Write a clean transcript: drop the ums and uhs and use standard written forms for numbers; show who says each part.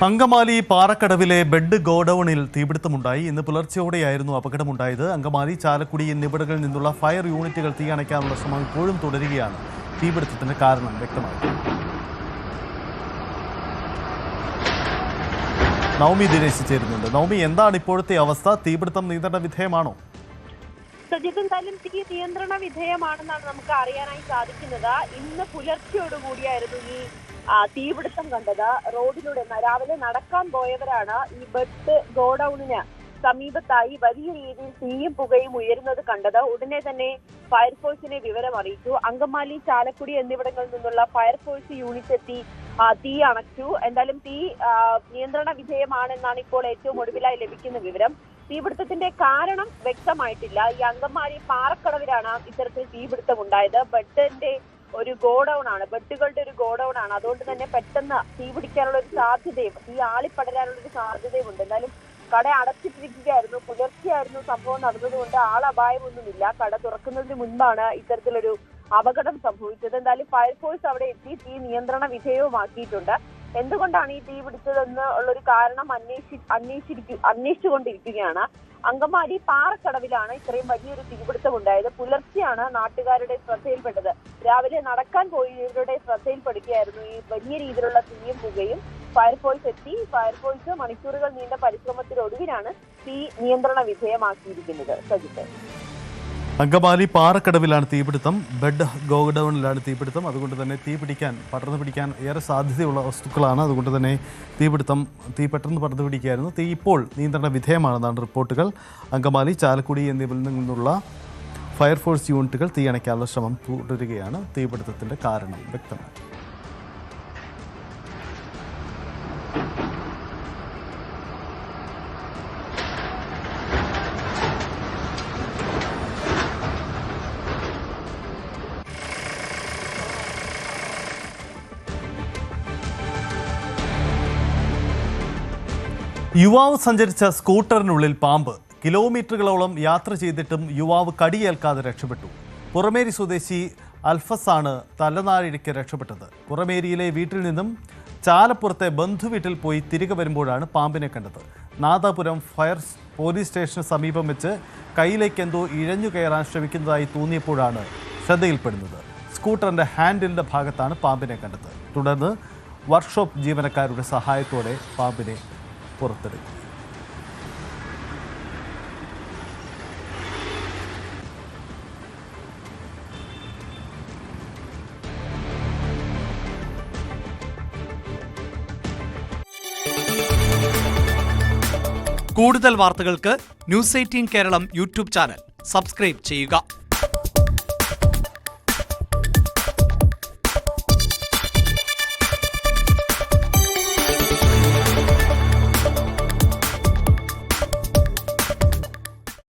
Speaker 1: Angamaly പാറക്കടവിലെ bed ഗോഡൌണിൽ തീപിടുത്തമുണ്ടായി. ഇന്ന് പുലർച്ചെയോടെയായിരുന്നു അപകടമുണ്ടായത്. അങ്കമാലി, ചാലക്കുടി എന്നിവിടങ്ങളിൽ നിന്നുള്ള ഫയർ യൂണിറ്റുകൾ തീയണയ്ക്കാനുള്ള ശ്രമം ഇപ്പോഴും തുടരുകയാണ്. തീപിടുത്തത്തിന് കാരണം വ്യക്തമായി. നവമി ദിനേശ് ചേരുന്നുണ്ട്. നവമി, എന്താണ് ഇപ്പോഴത്തെ അവസ്ഥ? തീപിടുത്തം നിയന്ത്രണ വിധേയമാണോ?
Speaker 2: എന്തായാലും തീ നിയന്ത്രണ വിധേയമാണെന്നാണ് നമുക്ക് അറിയാനായി സാധിക്കുന്നത്. ഇന്ന് പുലർച്ചയോടുകൂടിയായിരുന്നു ഈ തീപിടുത്തം കണ്ടത്. റോഡിലൂടെ രാവിലെ നടക്കാൻ പോയവരാണ് ഈ ബെഡ് ഗോഡൌണിന് സമീപത്തായി വലിയ രീതിയിൽ തീയും പുകയും ഉയരുന്നത് കണ്ടത്. ഉടനെ തന്നെ ഫയർഫോഴ്സിനെ വിവരം അറിയിച്ചു. അങ്കമാലി, ചാലക്കുടി എന്നിവിടങ്ങളിൽ നിന്നുള്ള ഫയർഫോഴ്സ് യൂണിറ്റ് എത്തി തീ അണച്ചു. എന്തായാലും തീ നിയന്ത്രണ വിധേയമാണെന്നാണ് ഇപ്പോൾ ഏറ്റവും ഒടുവിലായി ലഭിക്കുന്ന വിവരം. തീപിടുത്തത്തിന്റെ കാരണം വ്യക്തമായിട്ടില്ല. ഈ അങ്കമാലി പാറക്കടവിലാണ് ഇത്തരത്തിൽ തീപിടുത്തം ഉണ്ടായത്. ബെഡിന്റെ ഒരു ഗോഡൌൺ ആണ്, ബെഡുകളുടെ ഒരു ഗോഡൌൺ ആണ്. അതുകൊണ്ട് തന്നെ പെട്ടെന്ന് തീ പിടിക്കാനുള്ള ഒരു സാധ്യതയും തീ ആളിപ്പടരാനുള്ള ഒരു സാധ്യതയും ഉണ്ട്. എന്തായാലും കട അടച്ചിട്ടിരിക്കുകയായിരുന്നു. പുലർച്ചെയായിരുന്നു സംഭവം നടന്നതുകൊണ്ട് ആളപായമൊന്നുമില്ല. കട തുറക്കുന്നതിന് മുൻപാണ് ഇത്തരത്തിലൊരു അപകടം സംഭവിച്ചത്. എന്തായാലും ഫയർഫോഴ്സ് അവിടെ എത്തി തീ നിയന്ത്രണ വിധേയവുമാക്കിയിട്ടുണ്ട്. എന്തുകൊണ്ടാണ് ഈ തീ പിടിച്ചതെന്ന് ഉള്ളൊരു കാരണം അന്വേഷിച്ചുകൊണ്ടിരിക്കുകയാണ്. അങ്കമാലി പാറക്കടവിലാണ് ഇത്രയും വലിയൊരു തീപിടുത്തം ഉണ്ടായത്. പുലർച്ചെയാണ് നാട്ടുകാരുടെ ശ്രദ്ധയിൽപ്പെട്ടത്. രാവിലെ നടക്കാൻ പോയവരുടെ ശ്രദ്ധയിൽപ്പെടുകയായിരുന്നു ഈ വലിയ രീതിയിലുള്ള തീയും പുകയും. ഫയർഫോഴ്സ് എത്തി. ഫയർഫോഴ്സ് മണിക്കൂറുകൾ നീണ്ട പരിശ്രമത്തിനൊടുവിലാണ് തീ നിയന്ത്രണ വിധേയമാക്കിയിരിക്കുന്നത്. സജിത്ത്,
Speaker 1: അങ്കമാലി പാറക്കടവിലാണ് തീപിടുത്തം, ബെഡ് ഗോഡൌണിലാണ് തീപിടുത്തം. അതുകൊണ്ട് തന്നെ പടർന്നു പിടിക്കാൻ ഏറെ സാധ്യതയുള്ള വസ്തുക്കളാണ്. അതുകൊണ്ട് തന്നെ തീ പെട്ടെന്ന് പടർന്നു പിടിക്കുകയായിരുന്നു. തീ ഇപ്പോൾ നിയന്ത്രണ വിധേയമാണെന്നാണ് റിപ്പോർട്ടുകൾ. അങ്കമാലി, ചാലക്കുടി എന്നിവിടങ്ങളിൽ നിന്നുള്ള ഫയർഫോഴ്സ് യൂണിറ്റുകൾ തീയണയ്ക്കാനുള്ള ശ്രമം തുടരുകയാണ്. തീപിടുത്തത്തിന്റെ കാരണം വ്യക്തമാണ്. യുവാവ് സഞ്ചരിച്ച സ്കൂട്ടറിനുള്ളിൽ പാമ്പ്. കിലോമീറ്ററുകളോളം യാത്ര ചെയ്തിട്ടും യുവാവ് കടിയേൽക്കാതെ രക്ഷപ്പെട്ടു. പുറമേരി സ്വദേശി അൽഫസാണ് തലനാരിഴയ്ക്ക് രക്ഷപ്പെട്ടത്. പുറമേരിയിലെ വീട്ടിൽ നിന്നും ചാലപ്പുറത്തെ ബന്ധുവീട്ടിൽ പോയി തിരികെ വരുമ്പോഴാണ് പാമ്പിനെ കണ്ടത്. നാദാപുരം പോലീസ് സ്റ്റേഷന് സമീപം വെച്ച് കയ്യിലേക്ക് എന്തോ ഇഴഞ്ഞു കയറാൻ ശ്രമിക്കുന്നതായി തോന്നിയപ്പോഴാണ് ശ്രദ്ധയിൽപ്പെടുന്നത്. സ്കൂട്ടറിന്റെ ഹാൻഡിലിന്റെ ഭാഗത്താണ് പാമ്പിനെ കണ്ടത്. തുടർന്ന് വർക്ക്ഷോപ്പ് ജീവനക്കാരുടെ സഹായത്തോടെ പാമ്പിനെ പുറത്തെടുക്കും.
Speaker 3: കൂടുതൽ വാർത്തകൾക്ക് news 18 Keralam YouTube channel subscribe ചെയ്യുക.